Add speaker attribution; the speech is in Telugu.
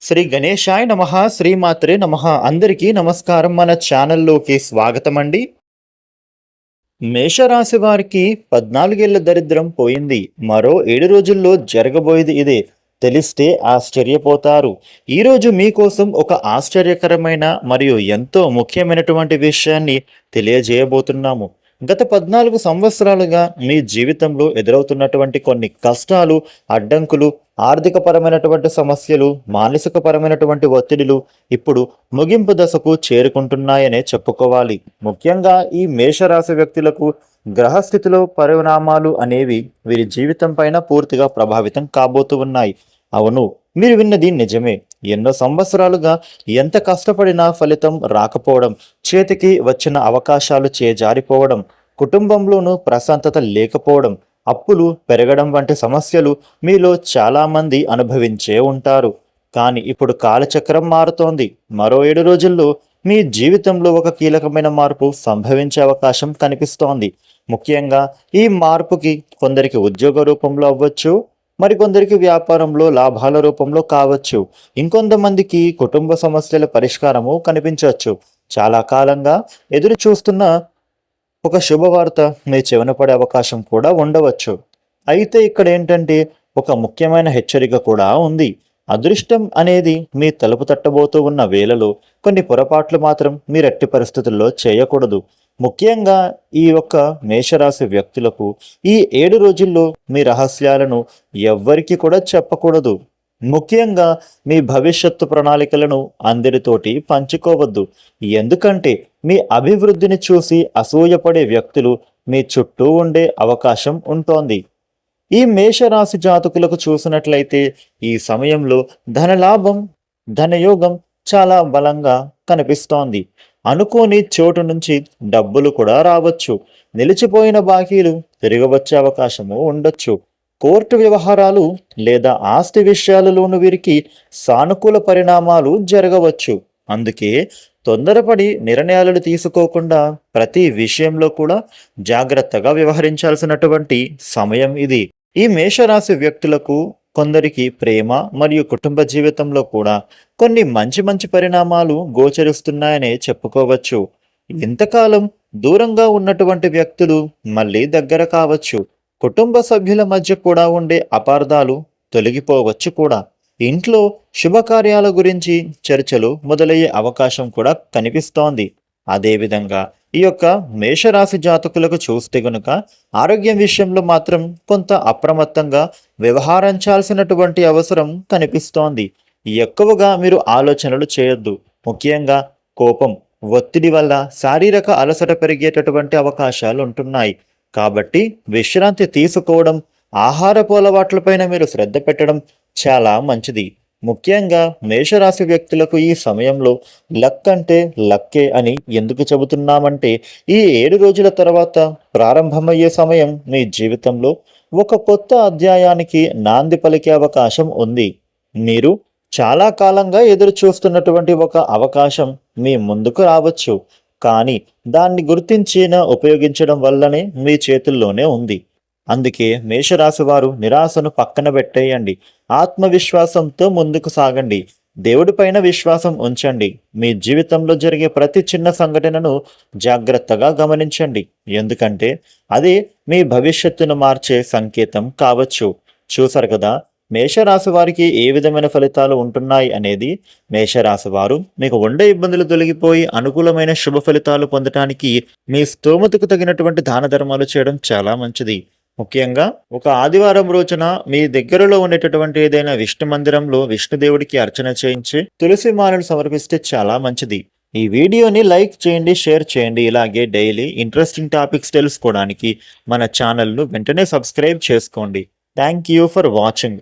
Speaker 1: శ్రీ గణేశాయ నమః శ్రీమాత్రే నమః అందరికీ నమస్కారం. మన ఛానల్లోకి స్వాగతం అండి. మేషరాశి వారికి 14 ఏళ్ల దరిద్రం పోయింది. మరో 7 రోజుల్లో జరగబోయేది ఇదే. తెలిస్తే ఆశ్చర్యపోతారు. ఈరోజు మీకోసం ఒక ఆశ్చర్యకరమైన మరియు ఎంతో ముఖ్యమైనటువంటి విషయాన్ని తెలియజేయబోతున్నాము. గత 14 సంవత్సరాలుగా మీ జీవితంలో ఎదురవుతున్నటువంటి కొన్ని కష్టాలు, అడ్డంకులు, ఆర్థికపరమైనటువంటి సమస్యలు, మానసికపరమైనటువంటి ఒత్తిడిలు ఇప్పుడు ముగింపు దశకు చేరుకుంటున్నాయనే చెప్పుకోవాలి. ముఖ్యంగా ఈ మేషరాశి వ్యక్తులకు గ్రహస్థితిలో పరిణామాలు అనేవి వీరి జీవితం పైన పూర్తిగా ప్రభావితం కాబోతూ ఉన్నాయి. అవును, మీరు విన్నది నిజమే. ఎన్నో సంవత్సరాలుగా ఎంత కష్టపడినా ఫలితం రాకపోవడం, చేతికి వచ్చిన అవకాశాలు చేజారిపోవడం, కుటుంబంలోనూ ప్రశాంతత లేకపోవడం, అప్పులు పెరగడం వంటి సమస్యలు మీలో చాలామంది అనుభవించే ఉంటారు. కానీ ఇప్పుడు కాలచక్రం మారుతోంది. మరో 7 రోజుల్లో మీ జీవితంలో ఒక కీలకమైన మార్పు సంభవించే అవకాశం కనిపిస్తోంది. ముఖ్యంగా ఈ మార్పుకి కొందరికి ఉద్యోగ రూపంలో అవ్వచ్చు, మరికొందరికి వ్యాపారంలో లాభాల రూపంలో కావచ్చు, ఇంకొంతమందికి కుటుంబ సమస్యల పరిష్కారము కనిపించవచ్చు. చాలా కాలంగా ఎదురు చూస్తున్న ఒక శుభవార్త మీ చెవిన పడే అవకాశం కూడా ఉండవచ్చు. అయితే ఇక్కడ ఏంటంటే ఒక ముఖ్యమైన హెచ్చరిక కూడా ఉంది. అదృష్టం అనేది మీ తలుపు తట్టబోతూ ఉన్న వేళలో కొన్ని పొరపాట్లు మాత్రం మీరు ఎట్టి పరిస్థితుల్లో చేయకూడదు. ముఖ్యంగా ఈ యొక్క మేషరాశి వ్యక్తులకు ఈ 7 రోజుల్లో మీ రహస్యాలను ఎవ్వరికి కూడా చెప్పకూడదు. ముఖ్యంగా మీ భవిష్యత్తు ప్రణాళికలను అందరితోటి పంచుకోవద్దు. ఎందుకంటే మీ అభివృద్ధిని చూసి అసూయపడే వ్యక్తులు మీ చుట్టూ ఉండే అవకాశం ఉంటోంది. ఈ మేషరాశి జాతకులకు చూసినట్లయితే ఈ సమయంలో ధనలాభం, ధనయోగం చాలా బలంగా కనిపిస్తోంది. అనుకోని చోటు నుంచి డబ్బులు కూడా రావచ్చు. నిలిచిపోయిన బాకీలు తిరిగి వచ్చే అవకాశము ఉండొచ్చు. కోర్టు వ్యవహారాలు లేదా ఆస్తి విషయాలలోనూ వీరికి సానుకూల పరిణామాలు జరగవచ్చు. అందుకే తొందరపడి నిర్ణయాలను తీసుకోకుండా ప్రతి విషయంలో కూడా జాగ్రత్తగా వ్యవహరించాల్సినటువంటి సమయం ఇది. ఈ మేషరాశి వ్యక్తులకు కొందరికి ప్రేమ మరియు కుటుంబ జీవితంలో కూడా కొన్ని మంచి మంచి పరిణామాలు గోచరిస్తున్నాయనే చెప్పుకోవచ్చు. ఇంతకాలం దూరంగా ఉన్నటువంటి వ్యక్తులు మళ్ళీ దగ్గర కావచ్చు. కుటుంబ సభ్యుల మధ్య కూడా ఉండే అపార్థాలు తొలగిపోవచ్చు కూడా. ఇంట్లో శుభకార్యాల గురించి చర్చలు మొదలయ్యే అవకాశం కూడా కనిపిస్తోంది. అదేవిధంగా ఈ యొక్క మేషరాశి జాతకులకు చూస్తే గనుక ఆరోగ్యం విషయంలో మాత్రం కొంత అప్రమత్తంగా వ్యవహరించాల్సినటువంటి అవసరం కనిపిస్తోంది. ఎక్కువగా మీరు ఆలోచనలు చేయొద్దు. ముఖ్యంగా కోపం, ఒత్తిడి వల్ల శారీరక అలసట పెరిగేటటువంటి అవకాశాలు ఉంటున్నాయి. కాబట్టి విశ్రాంతి తీసుకోవడం, ఆహారపు అలవాట్లపైన మీరు శ్రద్ధ పెట్టడం చాలా మంచిది. ముఖ్యంగా మేషరాశి వ్యక్తులకు ఈ సమయంలో లక్ అంటే లక్కే అని ఎందుకు చెబుతున్నామంటే ఈ 7 రోజుల తర్వాత ప్రారంభమయ్యే సమయం మీ జీవితంలో ఒక కొత్త అధ్యాయానికి నాంది పలికే అవకాశం ఉంది. మీరు చాలా కాలంగా ఎదురు చూస్తున్నటువంటి ఒక అవకాశం మీ ముందుకు రావచ్చు. కానీ దాన్ని గుర్తించిన ఉపయోగించడం వల్లనే మీ చేతుల్లోనే ఉంది. అందుకే మేషరాశి వారు నిరాశను పక్కన పెట్టేయండి. ఆత్మవిశ్వాసంతో ముందుకు సాగండి. దేవుడిపైన విశ్వాసం ఉంచండి. మీ జీవితంలో జరిగే ప్రతి చిన్న సంఘటనను జాగ్రత్తగా గమనించండి. ఎందుకంటే అదే మీ భవిష్యత్తును మార్చే సంకేతం కావచ్చు. చూసారు కదా, మేషరాశి వారికి ఏ విధమైన ఫలితాలు ఉంటున్నాయి అనేది. మేషరాశి వారు మీకు ఉండే ఇబ్బందులు తొలగిపోయి అనుకూలమైన శుభ ఫలితాలు పొందడానికి మీ స్తోమతకు తగినటువంటి దాన ధర్మాలు చేయడం చాలా మంచిది. ముఖ్యంగా ఒక ఆదివారం రోజున మీ దగ్గరలో ఉండేటటువంటి ఏదైనా విష్ణు మందిరంలో విష్ణుదేవుడికి అర్చన చేయించి తులసి మాలను సమర్పిస్తే చాలా మంచిది. ఈ వీడియోని లైక్ చేయండి, షేర్ చేయండి. ఇలాగే డైలీ ఇంట్రెస్టింగ్ టాపిక్స్ తెలుసుకోవడానికి మన ఛానల్ను వెంటనే సబ్స్క్రైబ్ చేసుకోండి. Thank you for watching.